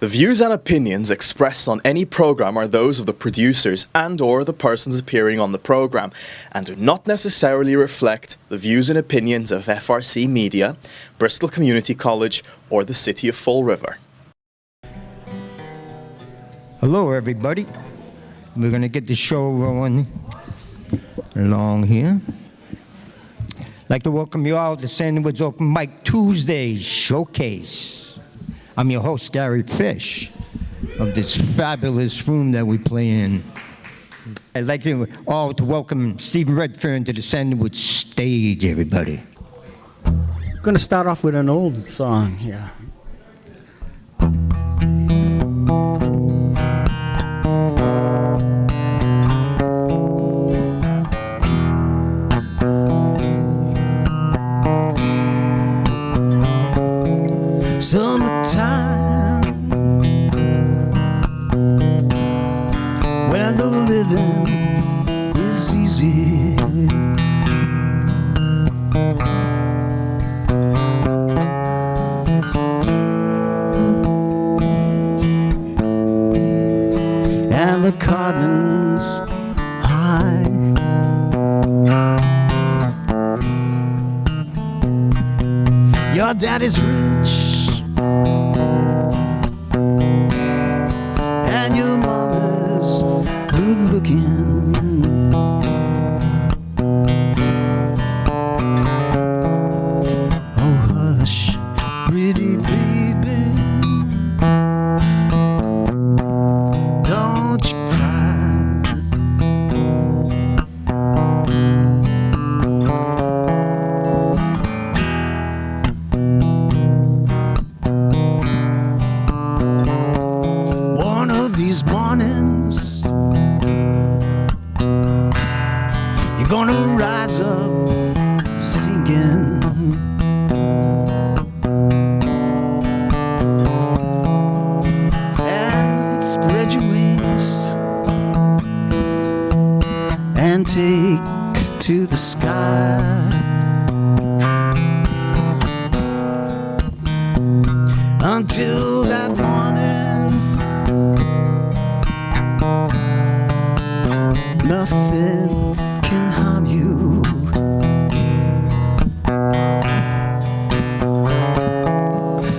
The views and opinions expressed on any program are those of the producers and/or the persons appearing on the program and do not necessarily reflect the views and opinions of FRC Media, Bristol Community College, or the City of Fall River. Hello, everybody. We're going to get the show rolling along here. I'd like to welcome you all to Sandywoods Open Mic Tuesdays Showcase. I'm your host, Gary Fish, of this fabulous room that we play in. I'd like you all to welcome Stephen Redfern to the Sandywoods stage, everybody. I'm going to start off with an old song here. Summertime, where the living is easy, and the cotton's high. Your daddy's rich and your mama's good looking. Oh hush, pretty baby, don't you cry. One of these mornings you're gonna rise up singing, and spread your wings and take to the sky. Until that morning, nothing can harm you.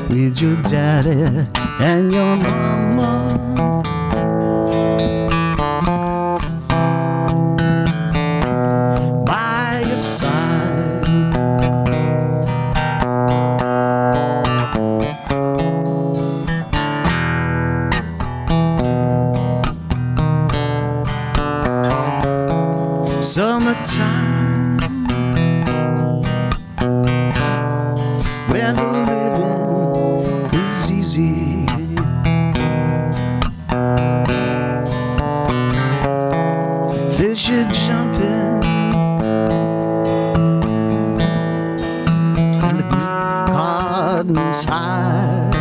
With your daddy and your mama by your side. Summertime, where the living is easy, fish are jumping and the garden's high.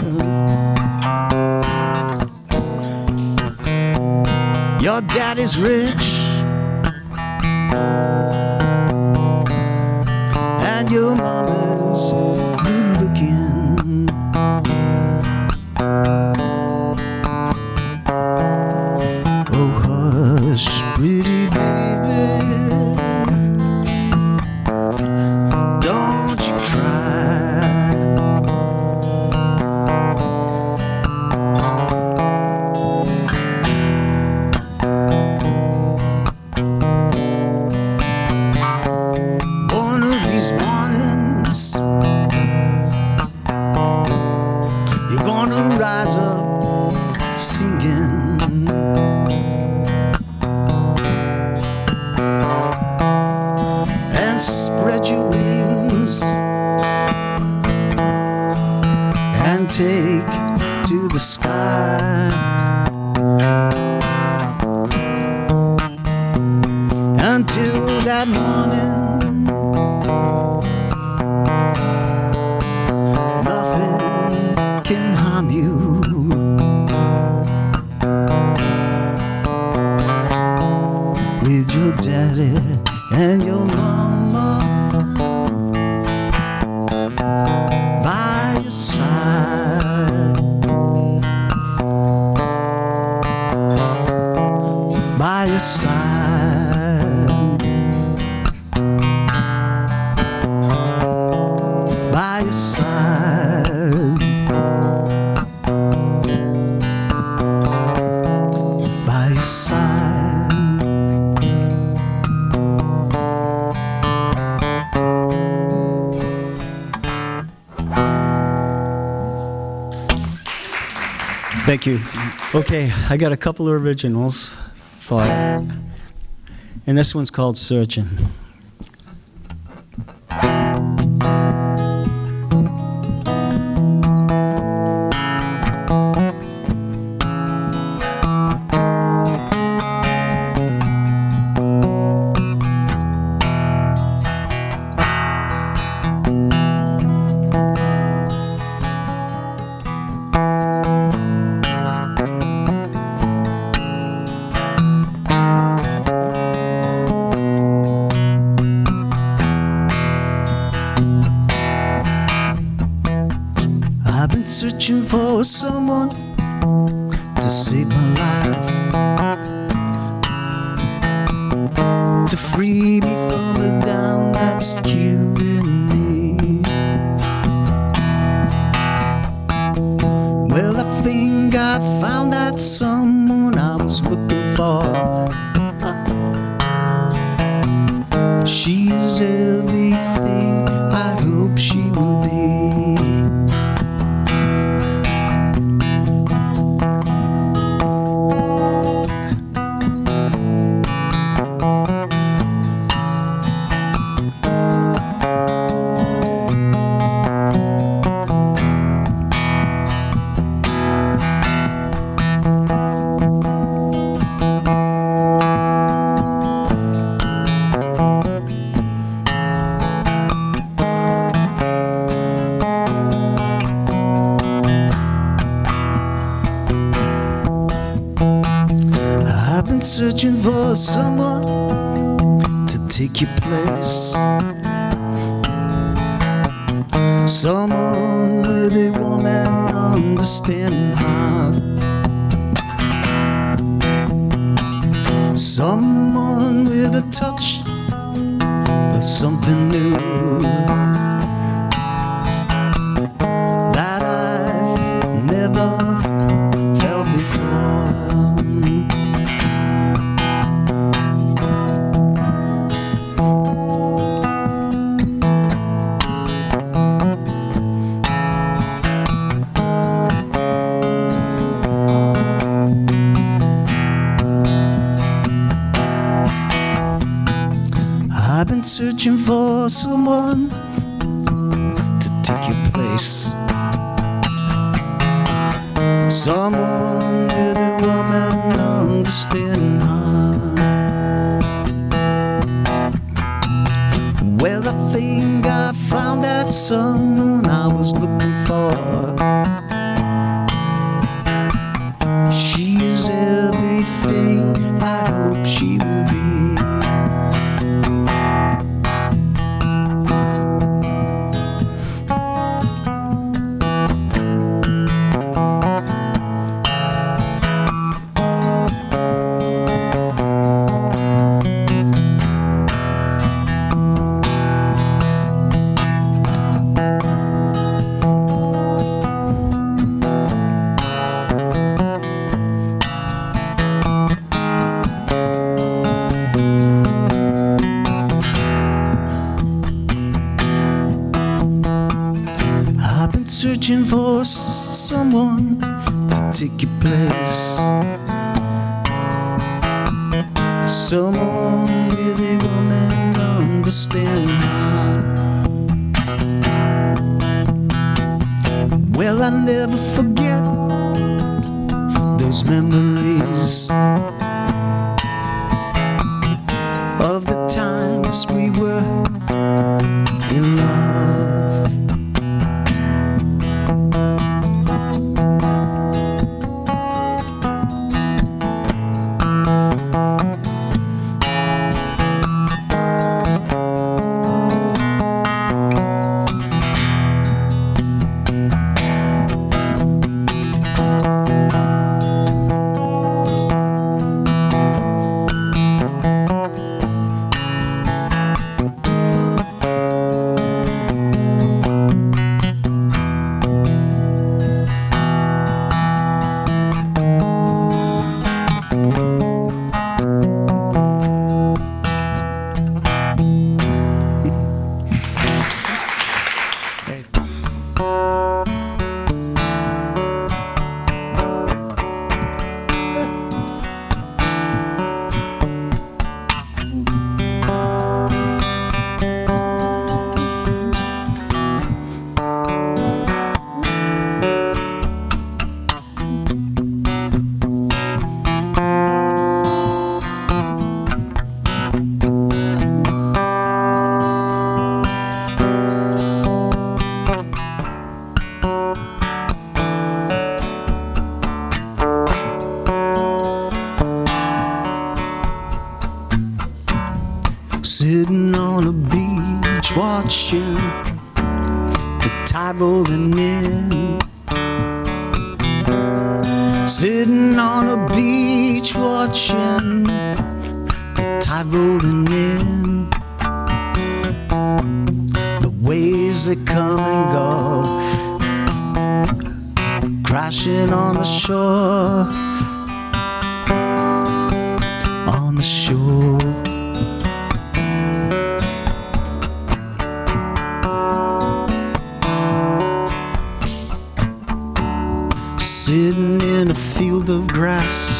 Your daddy's rich and your mama's good looking. Oh hush, pretty baby, don't you cry. One of these mornings you're gonna rise up singing, and spread your wings and take to the sky. Until that morning, nothing can harm you. With your daddy and your mama by your side. side, by your side, by your side. Thank you. Okay, I got a couple of originals for you. And this one's called Searching. I've been searching for someone to save my life, to free me from the down that's killing me. Well, I think I found that someone I was looking for. She's everything I hope she will be. I've been searching for someone to take your place, someone with a woman understanding heart, someone with a touch of something new that I've never felt before. I've been searching for someone to take your place, someone with a woman understanding heart. Well, I think I found that someone I was looking for. She's everything I hope she will be. I've been searching for someone to take your place, someone with a woman understanding heart. Well, I never forget those memories of the times we were in love. watching the tide rolling in. Sitting on a beach watching the tide rolling in. The waves that come and go, crashing on the shore, on the shore. Sitting in a field of grass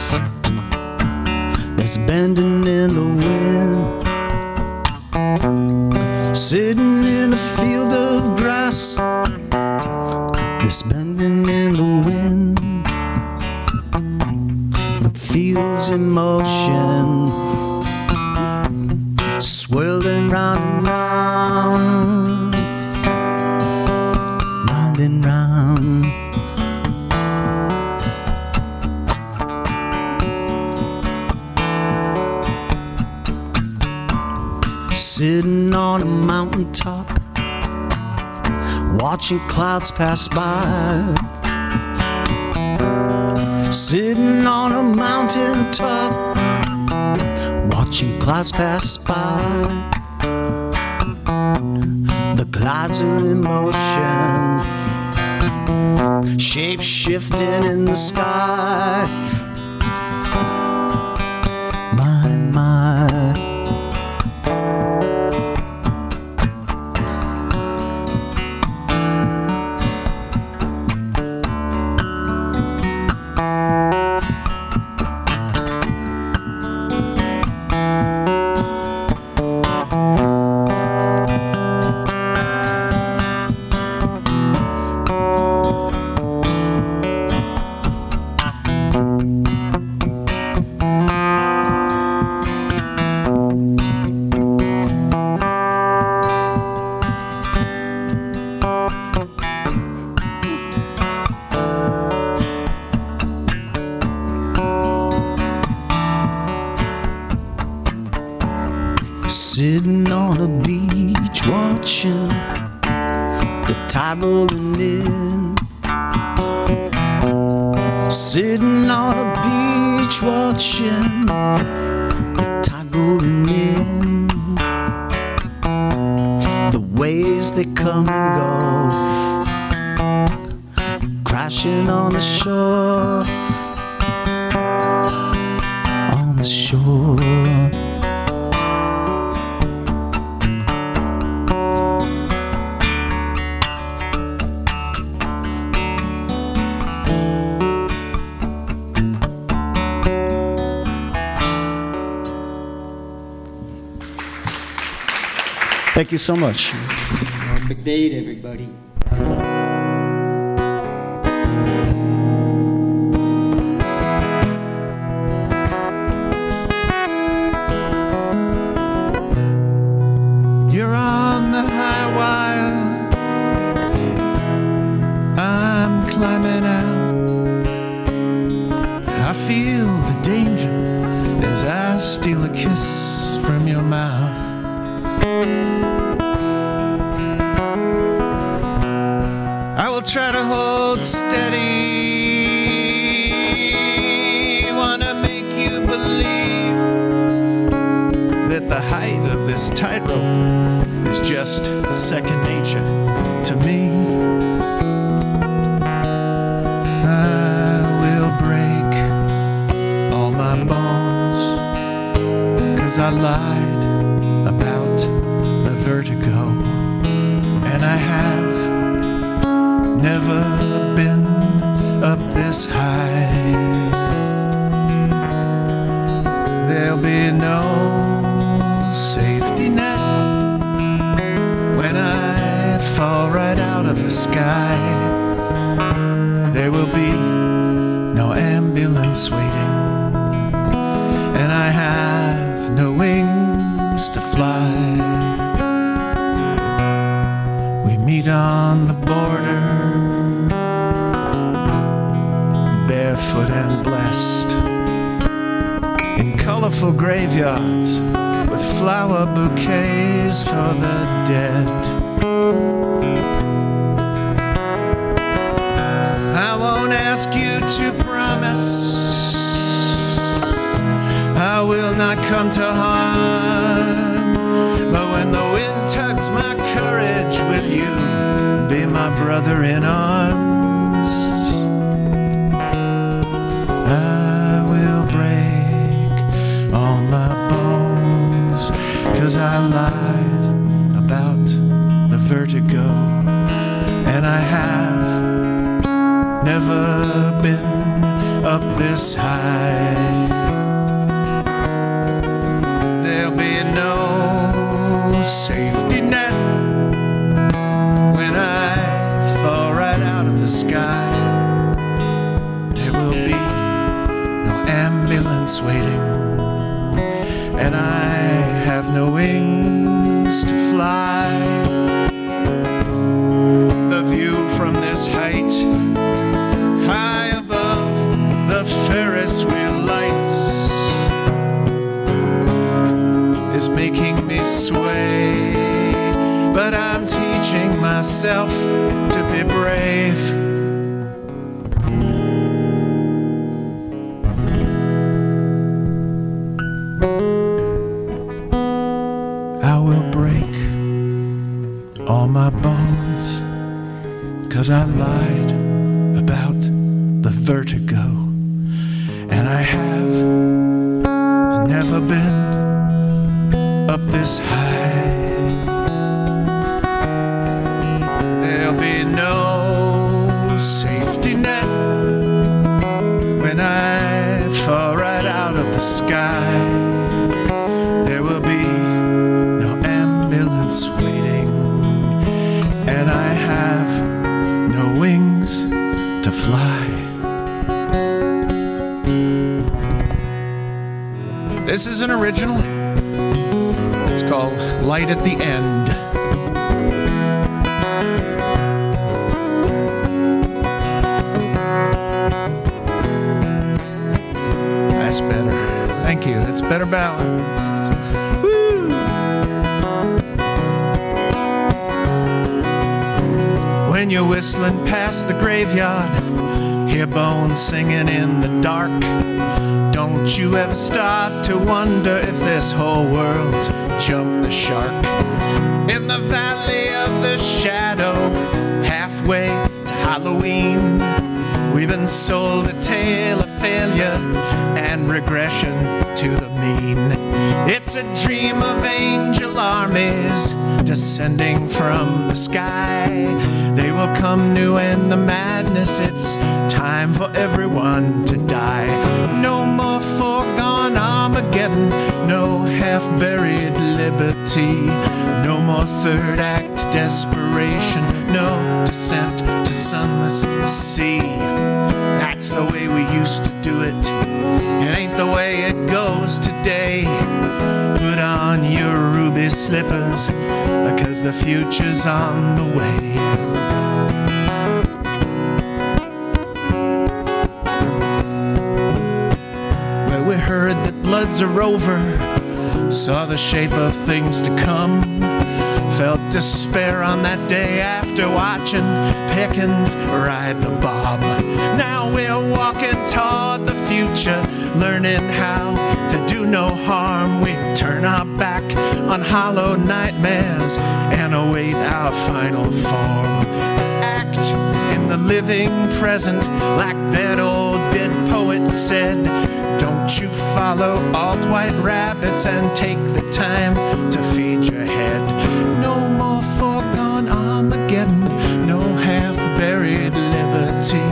that's bending in the wind. Sitting in a field of grass that's bending in the wind. The field's in motion, swirling round and round, round and round. Sitting on a mountaintop, watching clouds pass by. Sitting on a mountaintop, watching clouds pass by. The clouds are in motion, shape shifting in the sky. My, my. Sitting on a beach watching the tide rolling in. Sitting on a beach watching the tide rolling in. The waves they come and go, crashing on the shore, on the shore. Thank you so much. McDaid, everybody. You're on the high wire, I'm climbing out. I feel the danger as I steal a kiss from your mouth. I will try to hold steady, wanna make you believe that the height of this tightrope is just second nature to me. I will break all my bones, 'cause I lied about a vertigo, and I have never been up this high. There'll be no safety net when I fall right out of the sky. There will be no ambulance waiting, and I have no wings to fly. We meet on the border, barefoot and blessed, in colorful graveyards with flower bouquets for the dead. I won't ask you to promise I will not come to harm, but when the wind tugs my courage, will you be my brother in arms? I will break all my bones, 'cause I lied about the vertigo, and I have never been up this high. There'll be no safety net when I fall right out of the sky. There will be no ambulance waiting, and I have no wings to fly. The view from this height, high above the Ferris wheel lights, is making me sway, but I'm teaching myself to be brave. I will break all my bones, 'cause I lied about the vertigo, and I have never been up this high. There'll be no safety net when I fall right out of the sky. There will be no ambulance waiting, and I have no wings to fly. This is an original. It's called Light at the End. That's better. Thank you. That's better balance. Woo! When you're whistling past the graveyard, hear bones singing in the dark. Don't you ever start to wonder if this whole world's jumped the shark. In the valley of the shadow, halfway to Halloween, we've been sold a tale of failure and regression to the mean. It's a dream of angel armies descending from the sky. They will come new in the madness. It's time for everyone to die. No more foregone Armageddon, no half-buried liberty, no more third act desperation, no descent to sunless sea. That's the way we used to do it. It ain't the way it goes today. Put on your ruby slippers, because the future's on the way. Well, we heard that bloods are over, saw the shape of things to come, felt despair on that day after watching Pickens ride the bomb. Now we're walking toward the future, learning how to do no harm. We turn our back on hollow nightmares and await our final form. Act in the living present, like that old dead poet said. Don't you follow alt-white rabbits and take the time to feed your head. No more foregone Armageddon, no half-buried liberty,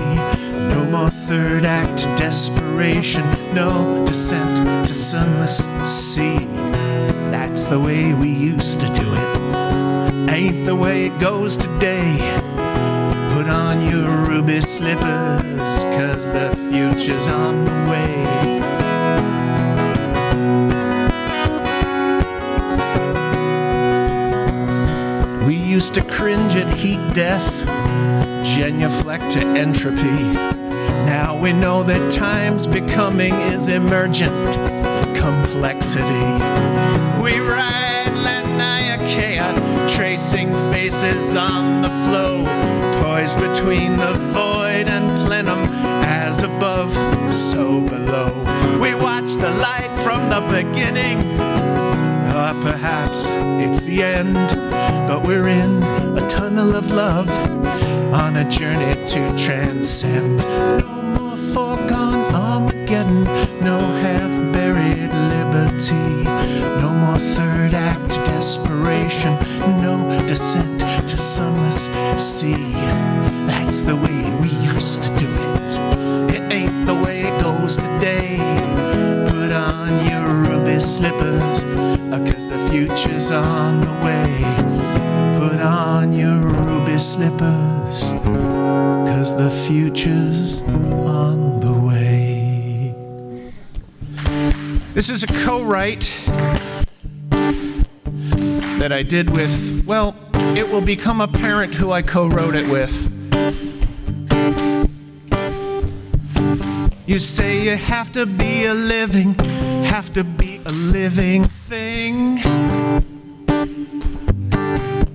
no more third act desperation, no descent to sunless sea. That's the way we used to do it. Ain't the way it goes today. Put on your ruby slippers, 'cause the future's on the way. We used to cringe at heat death, genuflect to entropy. Now we know that time's becoming is emergent complexity. We ride Lanaya archaea, tracing faces on the flow, poised between the void and plenum, as above, so below. We watch the light from the beginning, perhaps it's the end, but we're in a tunnel of love, on a journey to transcend. No more foregone Armageddon, no half-buried liberty, no more third act desperation, no descent to sunless sea. That's the way we used to do it. It ain't the way it goes today. Put on your ruby slippers, 'cause the future's on the way. Put on your ruby slippers, 'cause the future's on the way. This is a co-write that I did with, well, it will become apparent who I co-wrote it with. You say you have to be a living thing,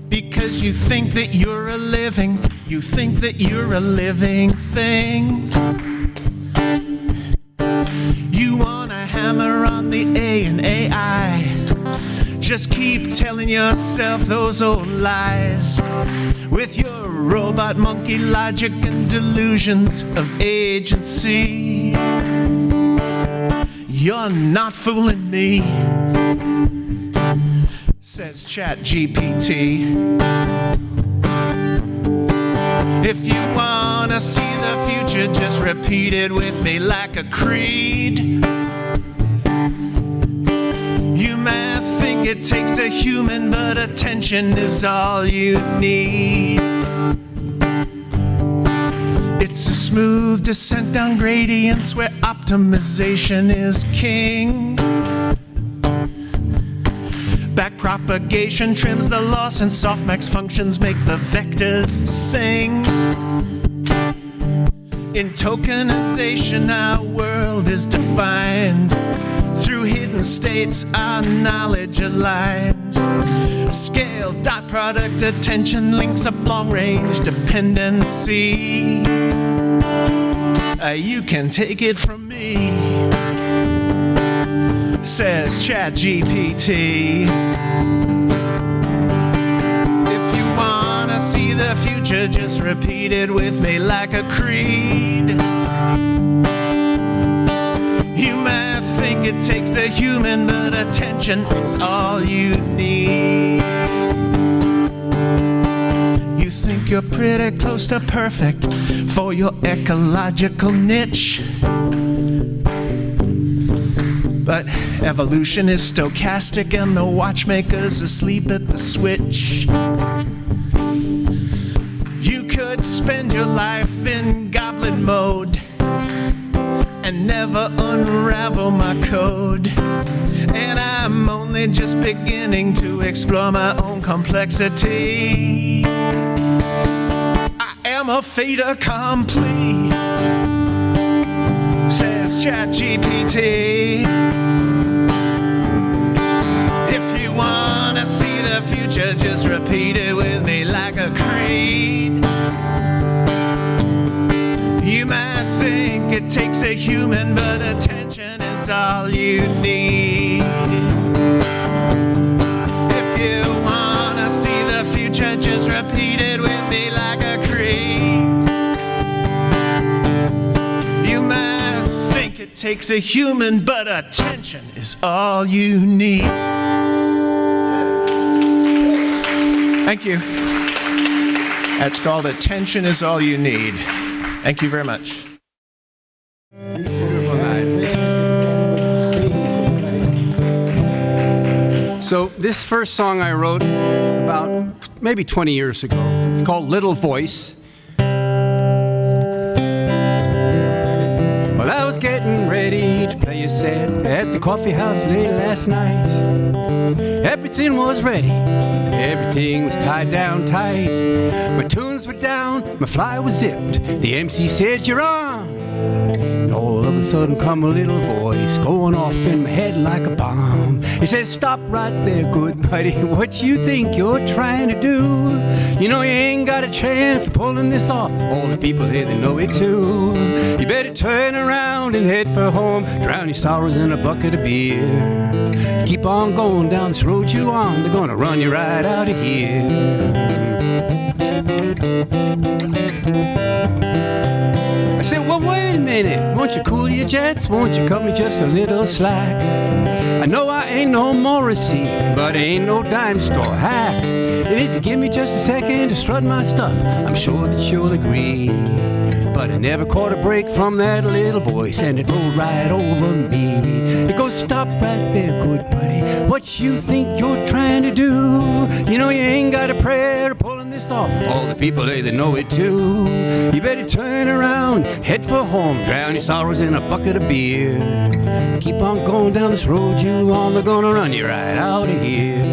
because you think that you're a living thing. You wanna hammer on the A and AI, just keep telling yourself those old lies, with your robot monkey logic and delusions of agency. You're not fooling me, says ChatGPT. If you wanna see the future, just repeat it with me like a creed. You might think it takes a human, but attention is all you need. It's a smooth descent down gradients where optimization is king. Backpropagation trims the loss, and softmax functions make the vectors sing. In tokenization, our world is defined. Through hidden states, our knowledge aligned. Scale, dot product, attention links up long-range dependency. You can take it from me, says ChatGPT. If you wanna see the future, just repeat it with me like a creed. You might think it takes a human, but attention is all you need. You think you're pretty close to perfect for your ecological niche, but evolution is stochastic and the watchmaker's asleep at the switch. You could spend your life in goblin mode and never unravel my code. And I'm only just beginning to explore my own complexity. I am a fait accompli, says ChatGPT. If you wanna see the future, just repeat it with me like a creed. You might think it takes a human, but attention is all you need. If you wanna see the future, just repeat it with me like a creed. You might think it takes a human, but attention is all you need. Thank you. That's called Attention is All You Need. Thank you very much. So this first song I wrote about maybe 20 years ago. It's called Little Voice. Well, I was getting ready to play a set at the coffee house late last night. Everything was ready. Everything was tied down tight. My tunes were down, my fly was zipped. The MC said, "You're on." And all of a sudden come a little voice going off in my head like a bomb. He says, stop right there, good buddy. What you think you're trying to do? You know you ain't got a chance of pulling this off. All the people here, they know it too. You better turn around and head for home. Drown your sorrows in a bucket of beer. Keep on going down this road you on. They're gonna run you right out of here. I said, well, wait a minute. Won't you cool your jets? Won't you cut me just a little slack? I know I ain't no Morrissey, but I ain't no dime store hack. And if you give me just a second to strut my stuff, I'm sure that you'll agree. But I never caught a break from that little voice, and it rolled right over me. It goes, stop right there, good buddy. What you think you're trying to do? You know you ain't got a prayer pulling this off. All the people, they know it too. You better turn around, head for home. Drown your sorrows in a bucket of beer. Keep on going down this road you on. They're gonna run you right out of here.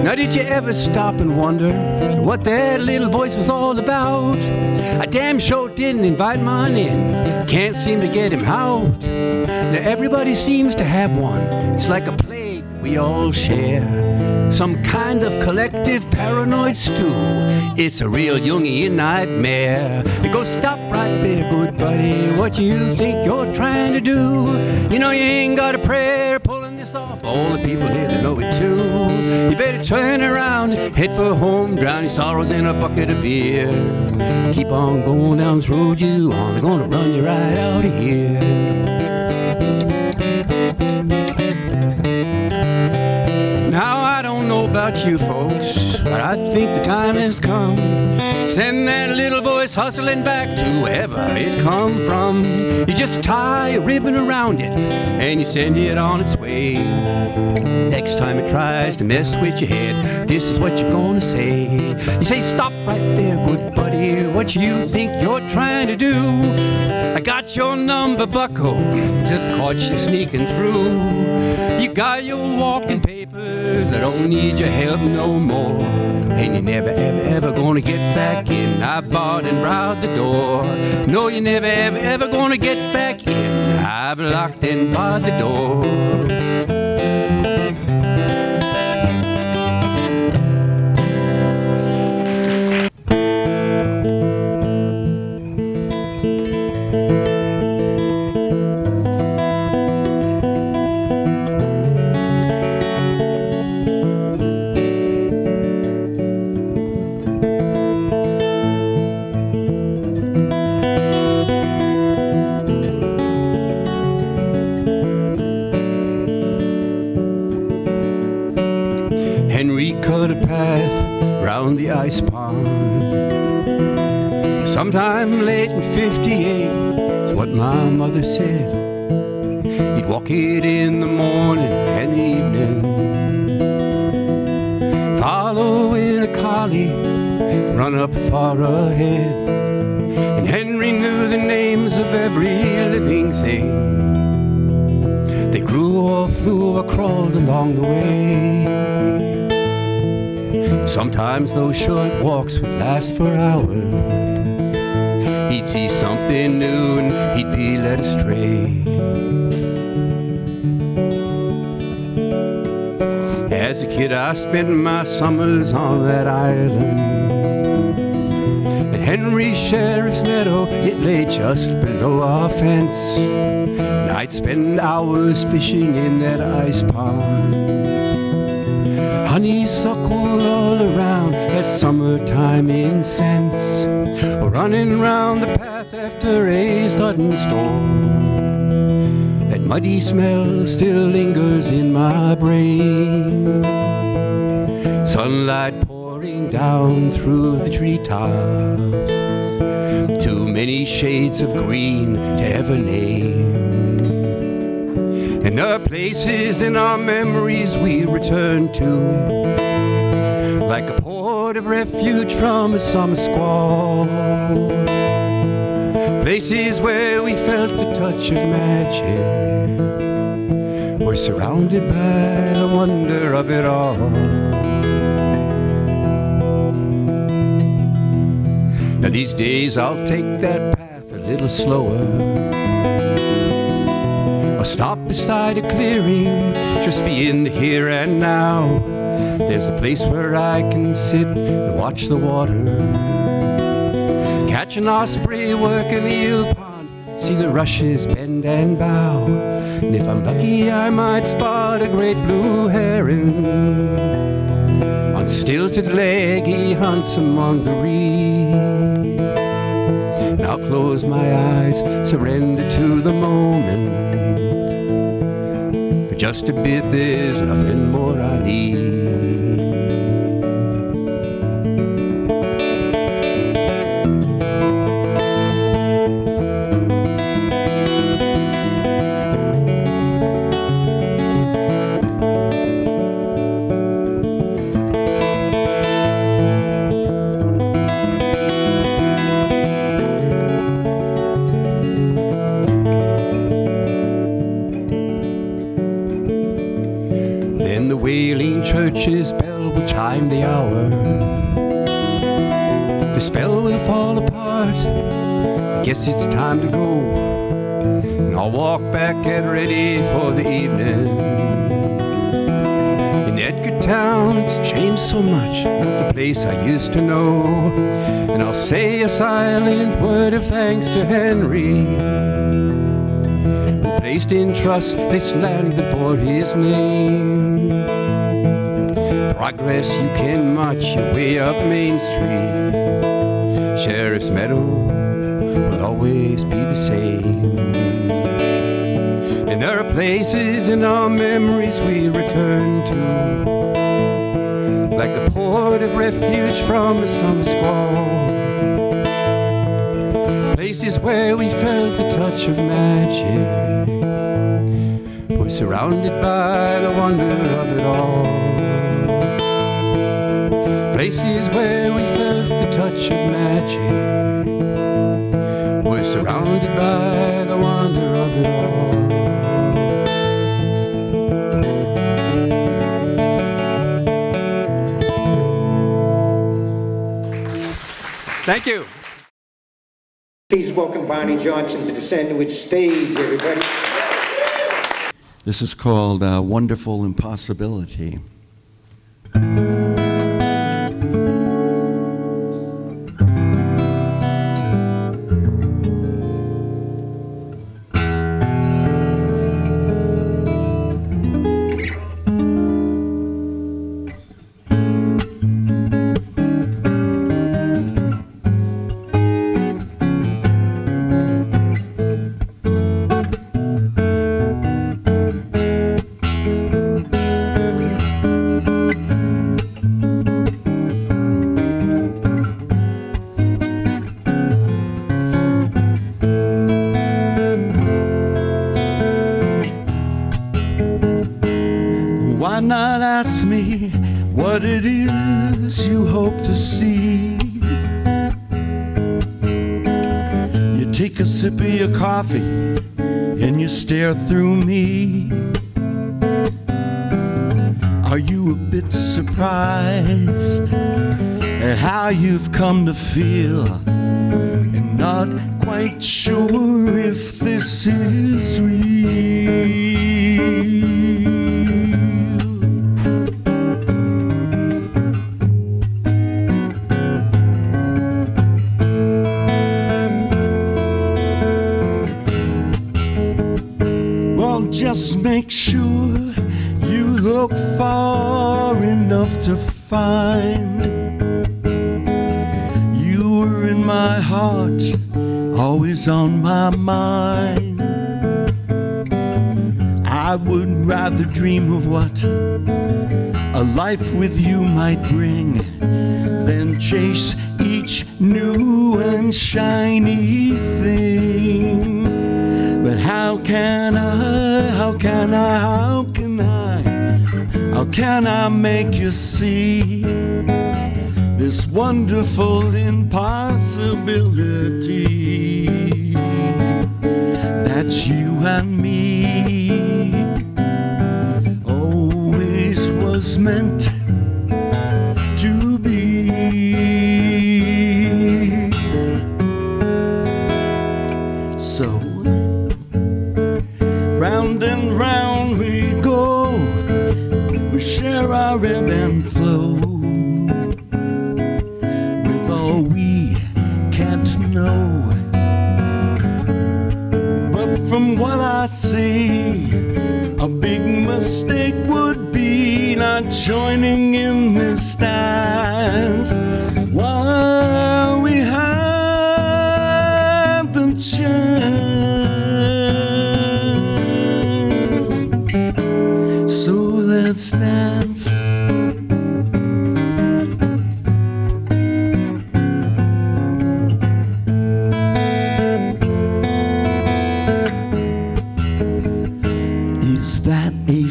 Now did you ever stop and wonder what that little voice was all about? I damn sure didn't invite mine in. Can't seem to get him out. Now everybody seems to have one. It's like a plague we all share. Some kind of collective paranoid stew. It's a real Jungian nightmare. It goes, stop right there, good buddy. What you think you're trying to do? You know you ain't got a prayer pulling this off. All the people here, they know it too. You better turn around, head for home. Drown your sorrows in a bucket of beer. Keep on going down this road you on. They're gonna run you right out of here. Now I don't know about you folks, but I think the time has come. Send that little voice hustling back to wherever it come from. You just tie a ribbon around it and you send it on its way. Next time it tries to mess with your head, this is what you're gonna say. You say, stop right there, good buddy. What you think you're trying to do? I got your number, bucko, just caught you sneaking through. You got your walking papers, I don't need your help no more. And you're never, ever, ever gonna get back in. I barred and barred the door. No, you're never, ever, ever gonna get back in. I've locked and barred the door. The ice pond. Sometime late in 58, it's what my mother said. He'd walk it in the morning and the evening, following a collie, run up far ahead. And Henry knew the names of every living thing. They grew or flew or crawled along the way. Sometimes those short walks would last for hours. He'd see something new and he'd be led astray. As a kid I spent my summers on that island. At Henry's Sheriff's Meadow, it lay just below our fence. And I'd spend hours fishing in that ice pond. Honeysuckle all around, that summertime incense, running round the path after a sudden storm. That muddy smell still lingers in my brain. Sunlight pouring down through the treetops. Too many shades of green to ever name. And there are places in our memories we return to, like a port of refuge from a summer squall. Places where we felt the touch of magic. We're surrounded by the wonder of it all. Now these days I'll take that path a little slower. I'll stop beside a clearing, just be in the here and now. There's a place where I can sit and watch the water, catch an osprey work an eel pond, see the rushes bend and bow. And if I'm lucky I might spot a great blue heron. On stilted leg he hunts among the reeds. And I'll close my eyes, surrender to the moment. For just a bit there's nothing more I need. Church's bell will chime the hour. The spell will fall apart. I guess it's time to go. And I'll walk back, get ready for the evening. In Edgartown, it's changed so much, not the place I used to know. And I'll say a silent word of thanks to Henry, who placed in trust this land that bore his name. Progress, you can march your way up Main Street. Sheriff's Meadow will always be the same. And there are places in our memories we return to, like the port of refuge from a summer squall. Places where we felt the touch of magic. We're surrounded by the wonder of it all. Places where we felt the touch of magic. We're surrounded by the wonder of it all. Thank you. Please welcome Barney Johnson to the Sandywoods stage, everybody. This is called Wonderful Impossibility. Why not ask me what it is you hope to see? You take a sip of your coffee and you stare through me. Are you a bit surprised at how you've come to feel, and not quite sure if this is real? Just make sure you look far enough to find you were in my heart, always on my mind. I would rather dream of what a life with you might bring than chase each new and shiny thing. But how can I make you see this wonderful impossibility? That's you and me, always was meant to be. from what I see, a big mistake would be not joining in this dance while we have the chance. So let's dance.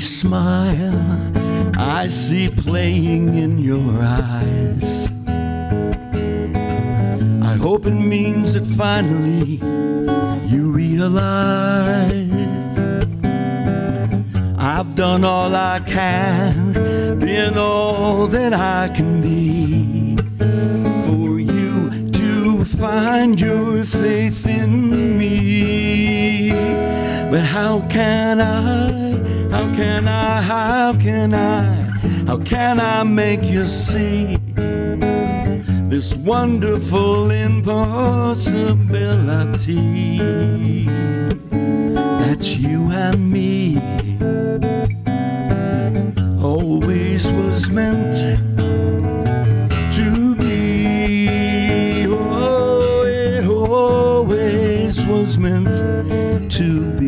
Smile I see playing in your eyes. I hope it means that finally you realize I've done all I can, been all that I can be, for you to find your faith in me. But how can I make you see this wonderful impossibility that you and me always was meant to be. Oh, it always was meant to be.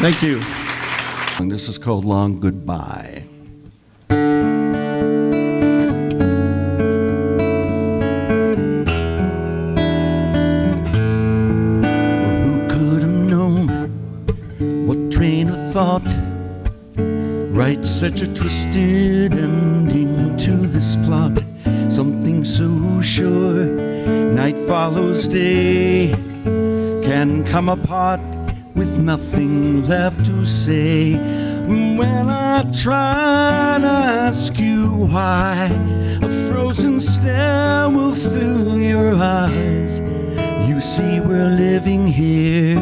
Thank you. And this is called Long Goodbye. Who could have known? What train of thought writes such a twisted ending to this plot? Something so sure, night follows day, can come apart with nothing left to say. When I try to ask you why, a frozen stare will fill your eyes. You see we're living here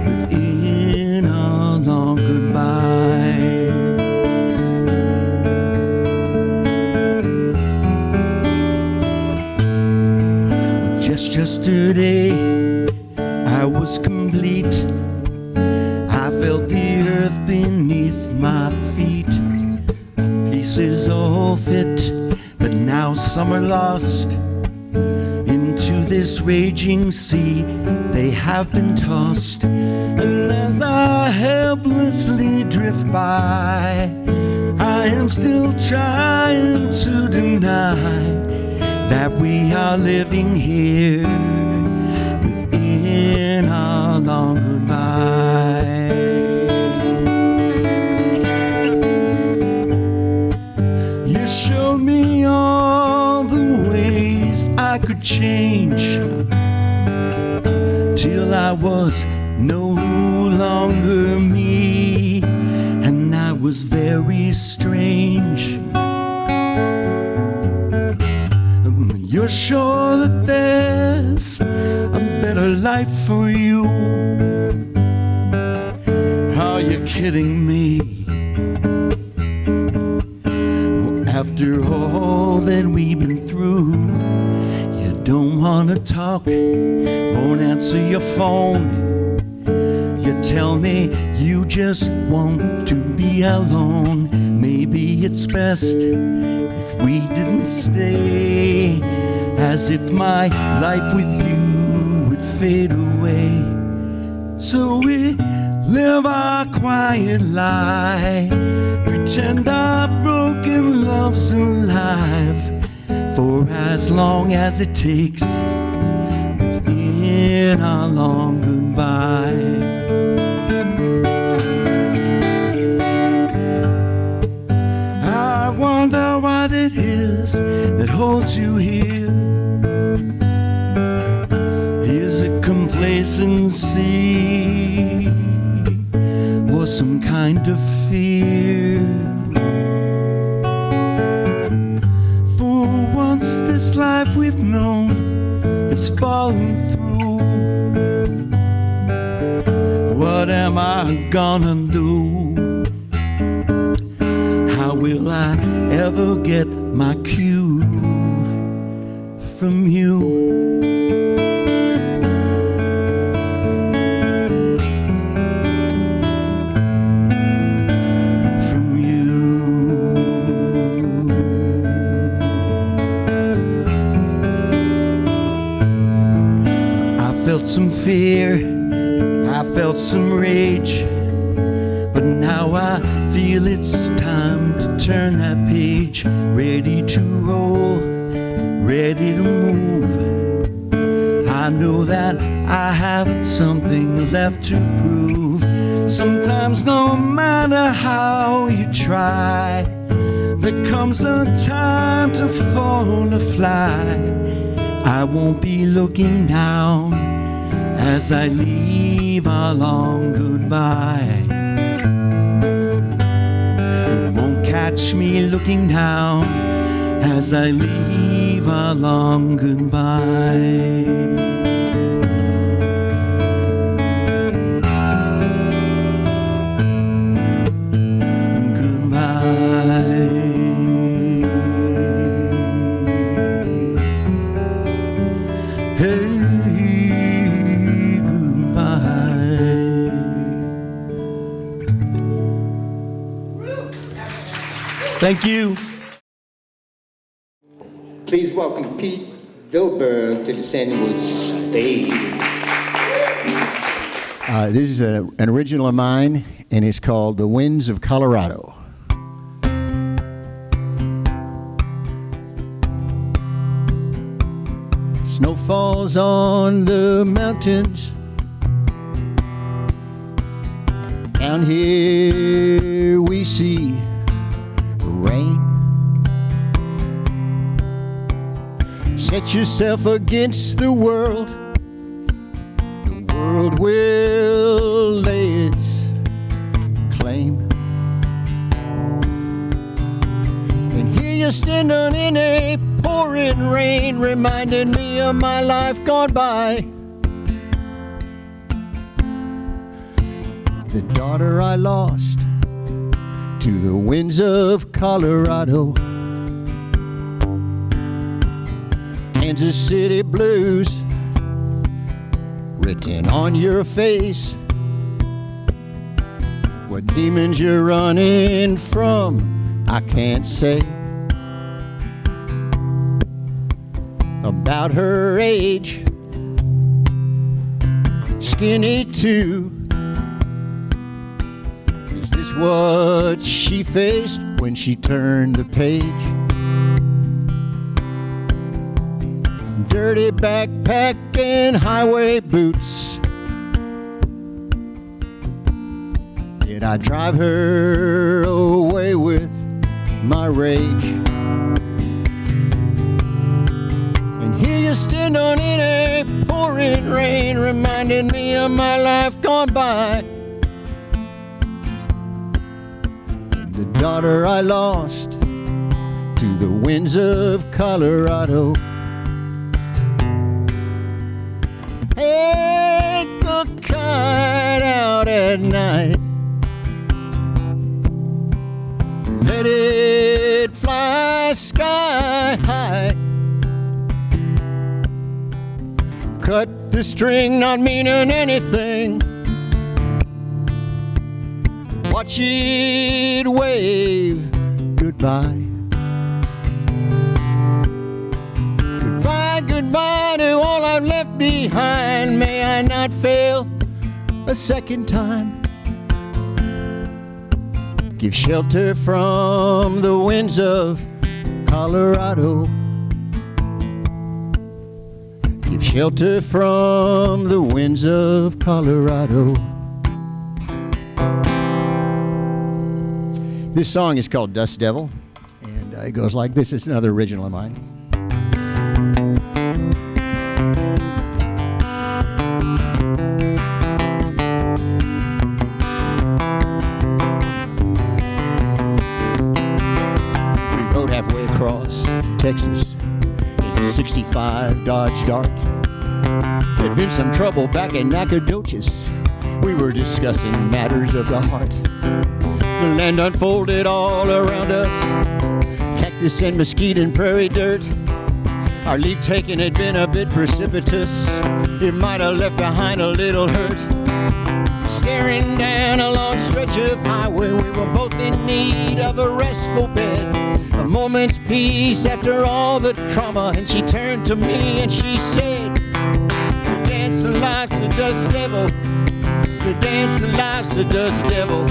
within a long goodbye. Just yesterday I was complete. I felt the earth beneath my feet. The pieces all fit, but now some are lost into this raging sea. They have been tossed, and as I helplessly drift by, I am still trying to deny that we are living here in a long goodbye. You showed me all the ways I could change till I was no longer me, and that was very strange. You're sure that there's a better life for you? Are you kidding me? After all that we've been through, you don't want to talk, won't answer your phone. You tell me you just want to be alone. Maybe it's best if we didn't stay, as if my life with you would fade away. So we live our quiet lie, pretend our broken love's alive, for as long as it takes within our long goodbye. I wonder what it is that holds you here. it complacency or some kind of fear? For once this life we've known is falling through. What am I gonna do? How will I ever get my cue from you? Some fear, I felt some rage, but now I feel it's time to turn that page. Ready to roll, ready to move. I know that I have something left to prove. Sometimes no matter how you try, there comes a time to fall or fly. I won't be looking down as I leave a long goodbye. You won't catch me looking down as I leave a long goodbye. Thank you. Please welcome Pete Vilbig to the Sandywoods stage. This is an original of mine, and it's called The Winds of Colorado. Snow falls on the mountains. Down here we see rain. Set yourself against the world. The world will lay its claim. And here you're standing in a pouring rain, reminding me of my life gone by. The daughter I lost to the winds of Colorado. Kansas City blues written on your face. What demons you're running from, I can't say. About her age, skinny too. Is this what she faced when she turned the page? Dirty backpack and highway boots. Did I drive her away with my rage? And here you stand on in a pouring rain, reminding me of my life gone by. And the daughter I lost to the winds of Colorado. Take a kite out at night, let it fly sky high. Cut the string, not meaning anything. Watch it wave goodbye. Goodbye, goodbye to all I've left behind. May I not fail a second time. Give shelter from the winds of Colorado. Give shelter from the winds of Colorado. This song is called Dust Devil, and it goes like this. It's another original of mine. Dallas, Texas, in a 65 Dodge Dart. There'd been some trouble back in Nacogdoches. We were discussing matters of the heart. The land unfolded all around us, cactus and mesquite and prairie dirt. Our leave taking had been a bit precipitous. It might have left behind a little hurt. Staring down a long stretch of highway, we were both in need of a restful bed, a moment's peace after all the trauma. And she turned to me and she said, "The dance of life's a dust devil. The dance of life's a dust devil.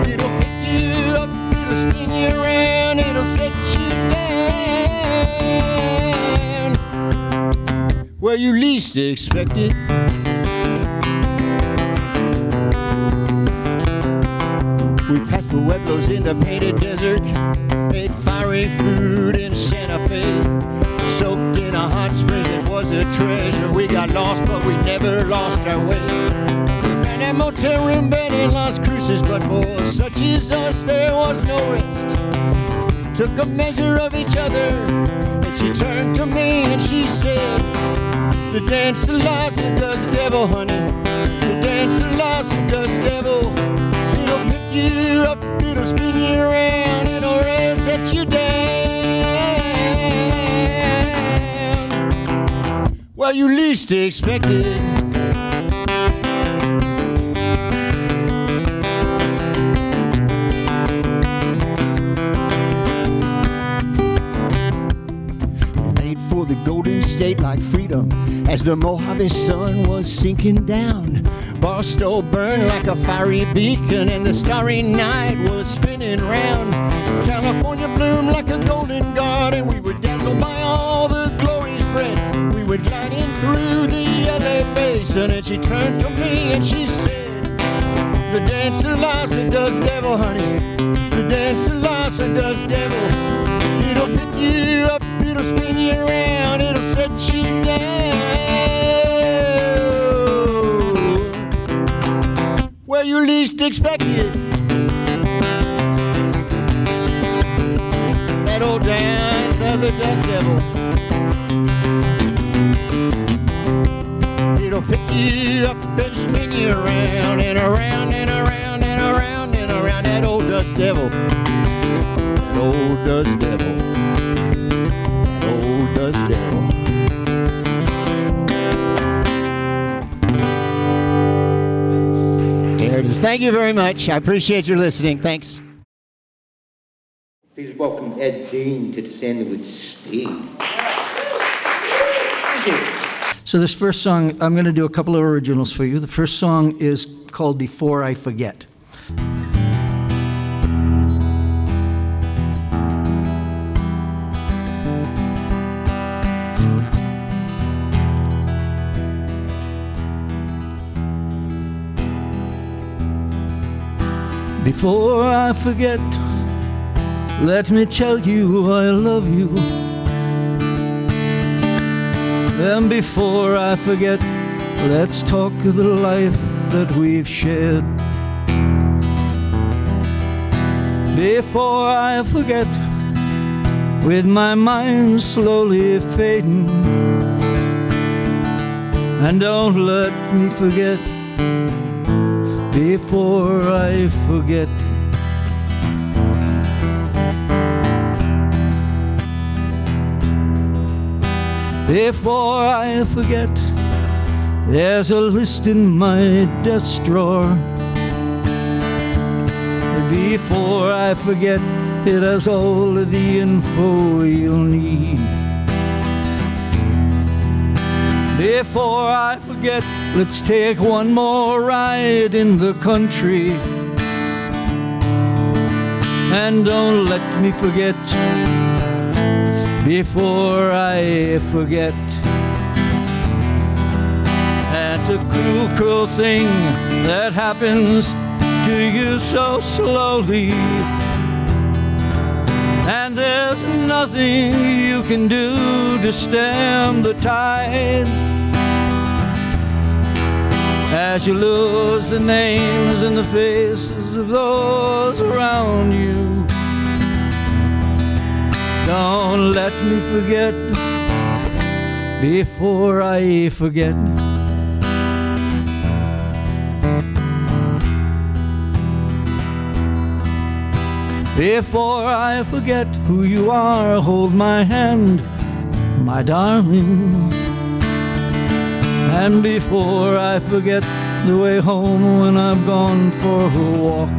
It'll pick you up, it'll spin you around, it'll set you down where you least expect it." We passed Pueblos in the painted desert, ate fiery food in Santa Fe, soaked in a hot spring that was a treasure. We got lost, but we never lost our way. We found that motel room bed in Las Cruces, but for such as us, there was no rest. We took a measure of each other, and she turned to me and she said, "The dance of life's a dust devil, honey. The dance of life's a dust devil. It'll pick you up, it'll spin you around, it'll set you down where you least expect it." Made for the Golden State like freedom as the Mojave sun was sinking down. Barstow burned like a fiery beacon and the starry night was spinning round. California bloomed like a golden garden. We were dazzled by all the glories bred. We were gliding through the LA basin and she turned to me and she said, "The dance of life's a dust devil, honey. The dance of life's a dust devil. It'll pick you up, it'll spin you around, it'll set you down where you least expect it." That old dance of the dust devil. It'll pick you up and spin you around and around and around and around and around. That old dust devil. That old dust devil. That old dust devil. There it is. Thank you very much. I appreciate your listening. Thanks. Please welcome Ed Dean to the Sandywoods stage. Thank you. So this first song, I'm going to do a couple of originals for you. The first song is called Before I Forget. Before I forget, let me tell you I love you. And before I forget, let's talk of the life that we've shared. Before I forget, with my mind slowly fading, and don't let me forget before I forget. Before I forget, there's a list in my desk drawer. Before I forget, it has all of the info you'll need. Before I forget, let's take one more ride in the country. And don't let me forget before I forget. That's a cruel, cruel thing that happens to you so slowly. And there's nothing you can do to stem the tide. As you lose the names and the faces of those around you, Don't let me forget before I forget. Before I forget who you are, hold my hand, my darling. And before I forget the way home when I've gone for a walk.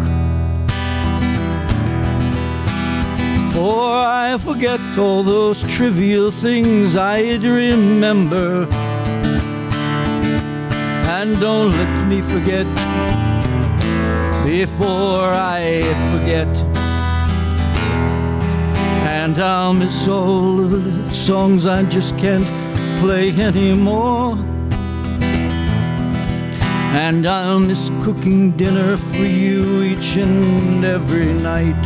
Before I forget all those trivial things I'd remember. And don't let me forget before I forget. And I'll miss all of the songs I just can't play anymore. And I'll miss cooking dinner for you each and every night.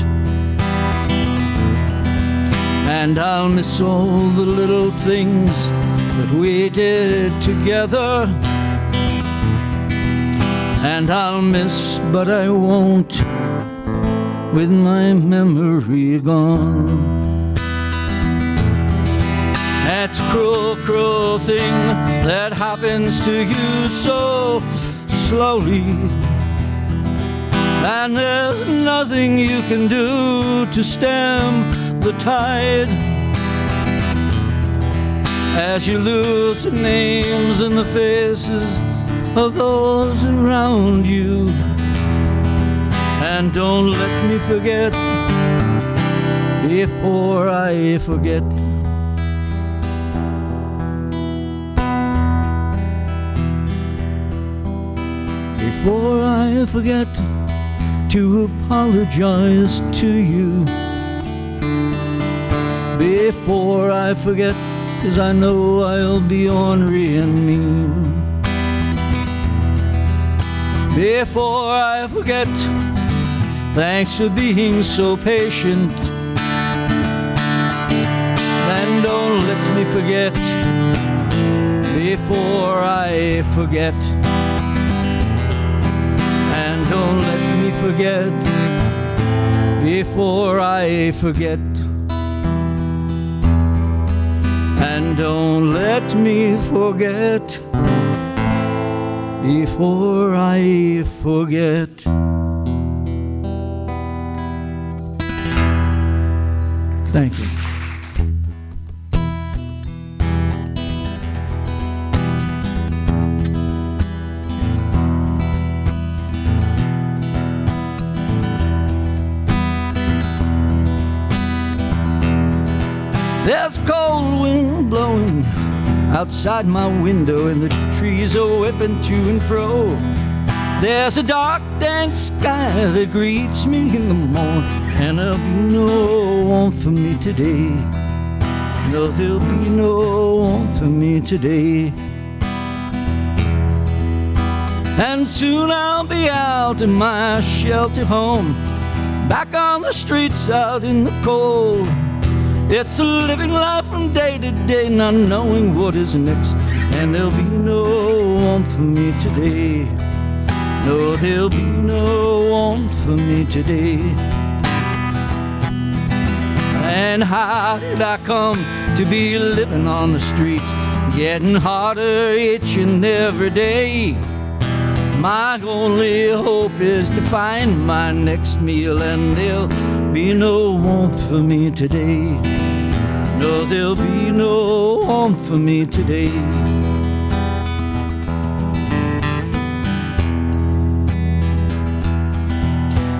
And I'll miss all the little things that we did together. And I'll miss, but I won't, with my memory gone. That's a cruel, cruel thing that happens to you so slowly. And there's nothing you can do to stem the tide. As you lose the names and the faces of those around you. And don't let me forget before I forget. Before I forget to apologize to you. Before I forget, 'cause I know I'll be ornery and mean. Before I forget, thanks for being so patient. And don't let me forget before I forget. And don't let me forget before I forget. And don't let me forget before I forget. Thank you. There's cold wind blowing outside my window and the trees are whipping to and fro. There's a dark, dank sky that greets me in the morning, and there'll be no warmth for me today. No, there'll be no warmth for me today. And soon I'll be out in my shelter home, back on the streets out in the cold. It's a living life from day to day, not knowing what is next. And there'll be no warmth for me today. No, there'll be no warmth for me today. And how did I come to be living on the streets, getting harder each and every day? My only hope is to find my next meal, and there'll be no warmth for me today. No, there'll be no warmth for me today.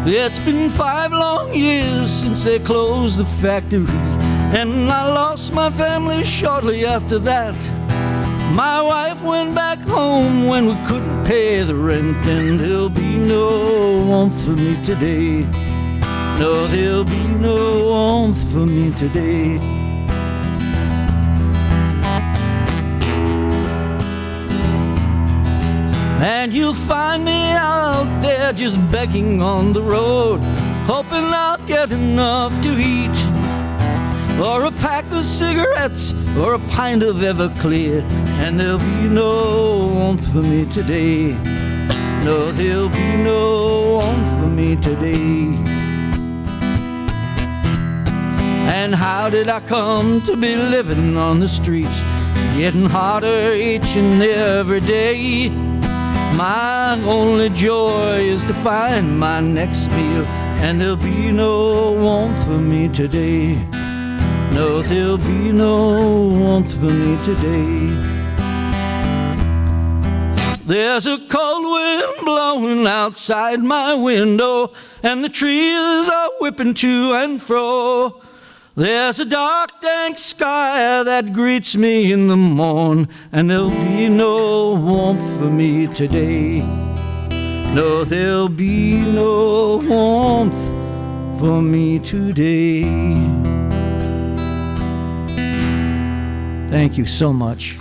It's been 5 long years since they closed the factory, and I lost my family shortly after that. My wife went back home when we couldn't pay the rent, and there'll be no warmth for me today. No, there'll be no warmth for me today. And you'll find me out there just begging on the road, hoping I'll get enough to eat, or a pack of cigarettes, or a pint of Everclear. And there'll be no warmth for me today. No, there'll be no warmth for me today. And how did I come to be living on the streets, getting harder each and every day? My only joy is to find my next meal, and there'll be no warmth for me today. No, there'll be no warmth for me today. There's a cold wind blowing outside my window, and the trees are whipping to and fro. There's a dark, dank sky that greets me in the morn, and there'll be no warmth for me today. No, there'll be no warmth for me today. Thank you so much.